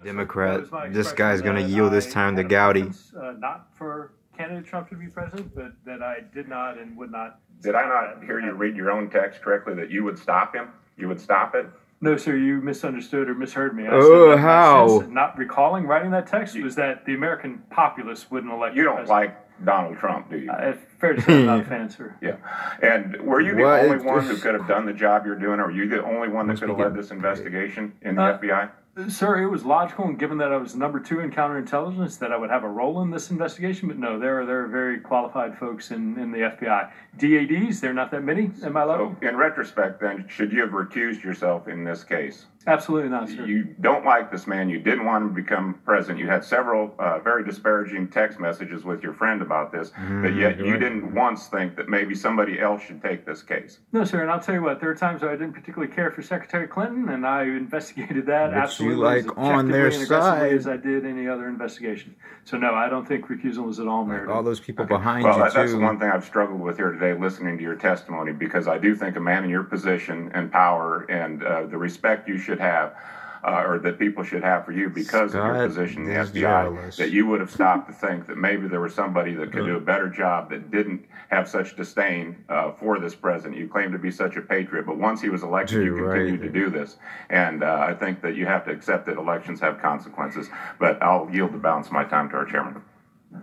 Democrat. This guy's going to yield this time to Gowdey. Not for candidate Trump to be president, but that I did not and would not. Did I not hear you read your own text correctly that you would stop him? You would stop it? No, sir, you misunderstood or misheard me. I said how? Not recalling writing that text was that the American populace wouldn't elect you. Don't like Donald Trump, do you? Fair to say I'm not a fan, sir. Yeah. And were you the only one who could have done the job you're doing, or were you the only one that could have led this investigation in the FBI? Sir, it was logical, and given that I was number 2 in counterintelligence, that I would have a role in this investigation. But no, there are very qualified folks in the FBI. DADs, there are not that many at my level. So, in retrospect, then, should you have recused yourself in this case? Absolutely not, sir. You don't like this man. You didn't want him to become president. You had several very disparaging text messages with your friend about this, but yet you didn't once think that maybe somebody else should take this case. No, sir, and I'll tell you what, there are times where I didn't particularly care for Secretary Clinton, and I investigated that but absolutely you like on their side as I did any other investigation. So no, I don't think recusal was at all merited. Like all those people behind you, too. That's the one thing I've struggled with here today, listening to your testimony, because I do think a man in your position and power and the respect you should have, or that people should have for you because of your position in the FBI, that you would have stopped to think that maybe there was somebody that could do a better job that didn't have such disdain for this president. You claim to be such a patriot, but once he was elected, you continued to do this. And I think that you have to accept that elections have consequences. But I'll yield the balance of my time to our chairman.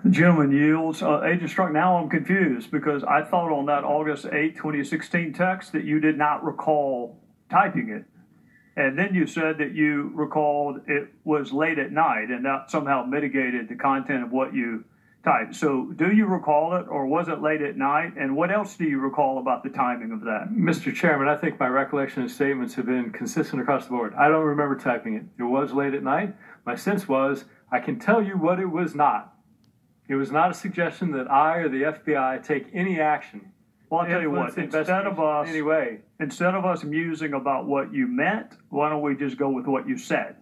The gentleman yields. Agent Struk, now I'm confused because I thought on that August 8, 2016 text that you did not recall typing it. And then you said that you recalled it was late at night and that somehow mitigated the content of what you typed. So do you recall it, or was it late at night? And what else do you recall about the timing of that? Mr. Chairman, I think my recollection and statements have been consistent across the board. I don't remember typing it. It was late at night. My sense was, I can tell you what it was not. It was not a suggestion that I or the FBI take any action. Well, I'll tell you what, instead of us musing about what you meant, why don't we just go with what you said?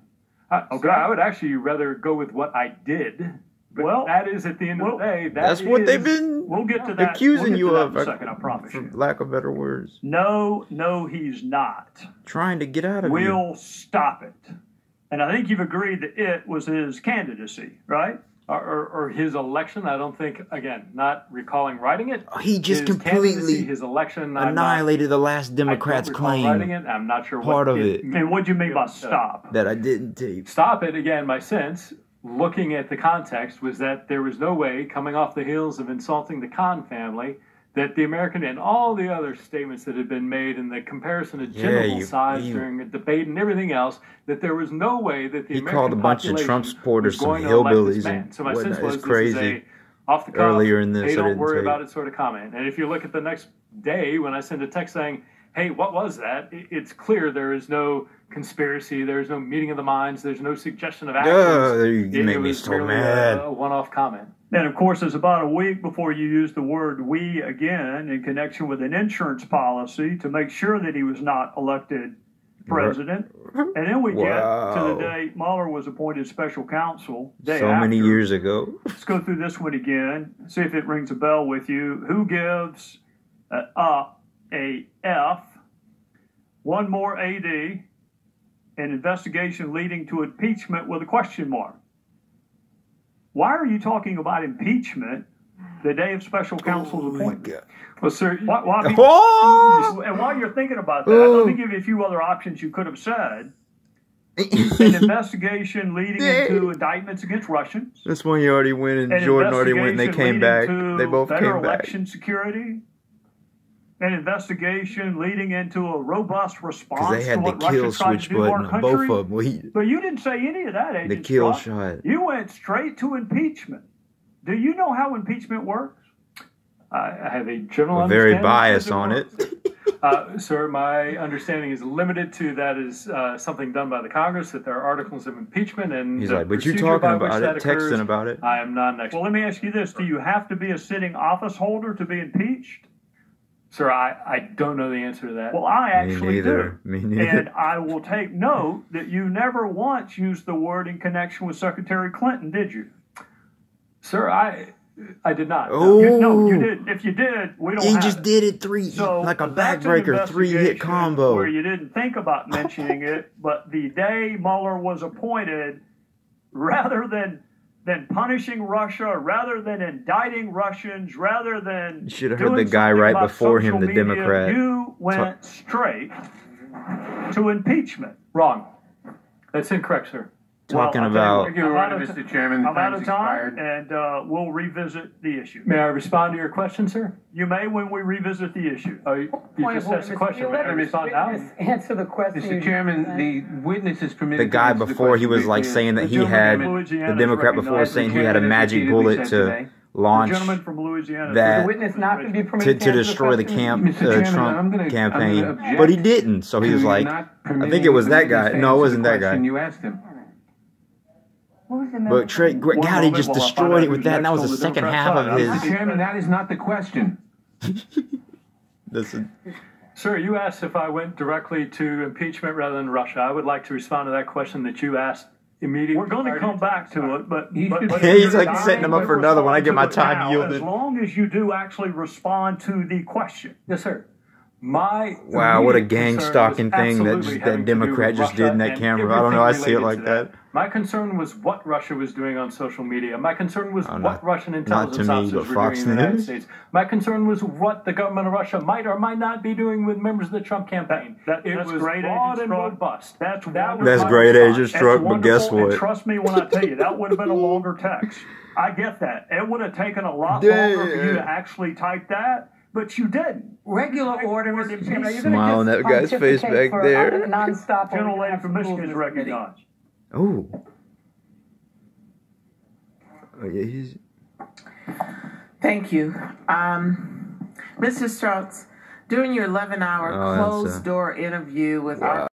Okay. I would actually rather go with what I did. But well, that is at the end of the day. That's what they've been accusing you of. In a second, I promise you. For lack of better words. No, he's not. Trying to get out of We'll stop it. And I think you've agreed that it was his candidacy, right? Or his election. I don't think, again, not recalling writing it. He just completely his election annihilated the last Democrat's claim. Writing it. I'm not sure part what of it. And what do you mean by stop? That I didn't tape. Stop it, again, my sense, looking at the context, was that there was no way, coming off the heels of insulting the Khan family, that the American and all the other statements that had been made in the comparison of genital size during a debate and everything else, that there was no way that the American called a bunch of Trump supporters some hillbillies and so my sense was crazy. This is a off the cuff, earlier in this, hey, don't worry about it sort of comment. And if you look at the next day when I send a text saying, hey, what was that? It's clear there is no conspiracy, there is no meeting of the minds, there's no suggestion of actions. You make me so mad. A one-off comment. And of course, it's about a week before you use the word "we" again in connection with an insurance policy to make sure that he was not elected president. And then we get to the day Mueller was appointed special counsel. So many years ago. Let's go through this one again, see if it rings a bell with you. Who gives a F, one more AD, an investigation leading to impeachment with a question mark? Why are you talking about impeachment the day of special counsel's appointment? Well, sir, and while you're thinking about that, let me give you a few other options you could have said. An investigation leading into indictments against Russians. This one you already went, and Jordan already went, and they came back. They both came back. Election security. An investigation leading into a robust response they had to what the kill Russia tried switch to do to our button country. on both of them. But you didn't say any of that, Agent The kill Struk. shot. You went straight to impeachment. Do you know how impeachment works? I have a general understanding. Very biased on it. Sir, my understanding is limited to that is something done by the Congress, that there are articles of impeachment. And he's like, but you're talking about it, texting about it. I am not an expert. Well, let me ask you this. Do you have to be a sitting office holder to be impeached? Sir, I don't know the answer to that. Well, I actually do. Me neither. And I will take note that you never once used the word in connection with Secretary Clinton, did you? Sir, I did not. Oh. No, you did. If you did, we don't have it. He just did it like a backbreaker, 3-hit combo. Where you didn't think about mentioning it, but the day Mueller was appointed, rather than punishing Russia, rather than indicting Russians, rather than you should have heard the guy right before him, the media, Democrat. You went straight to impeachment. Wrong. That's incorrect, sir. Talking about... Mr. Chairman, I'm out of time, and we'll revisit the issue. May I respond to your question, sir? You may when we revisit the issue. Oh, you just asked a question. May I respond now? Answer the question. Mr. Chairman, the witness is permitted. The guy before, he was like saying that he had... The Democrat before was saying he had a magic bullet to launch that to destroy the Trump campaign, but he didn't. So he was like, I think it was that guy. No, it wasn't that guy. You asked him. But Gowdey just destroyed it with that, and that was the second half of his... Mr. Chairman, that is not the question. Sir, you asked if I went directly to impeachment rather than Russia. I would like to respond to that question that you asked immediately. We're going to come back to it, but he's like setting him up for another one. I get my time yielded. As long as you do actually respond to the question. Yes, sir. Wow, what a gang stalking thing that Democrat just did in that camera. I don't know, I see it like that. My concern was what Russia was doing on social media. My concern was what Russian intelligence officers were doing in the United States. My concern was what the government of Russia might or might not be doing with members of the Trump campaign. It was broad and robust. That's great, Agent Struk, but guess what? And trust me when I tell you, that would have been a longer text. I get that. It would have taken a lot longer for you to actually type that. But you didn't. Regular order, Mr. Chairman. Smile on that guy's face back there. General Lady from Michigan is recognized. Oh. Oh, yeah, he's... Thank you. Mr. Strauss, during your 11-hour closed-door interview with our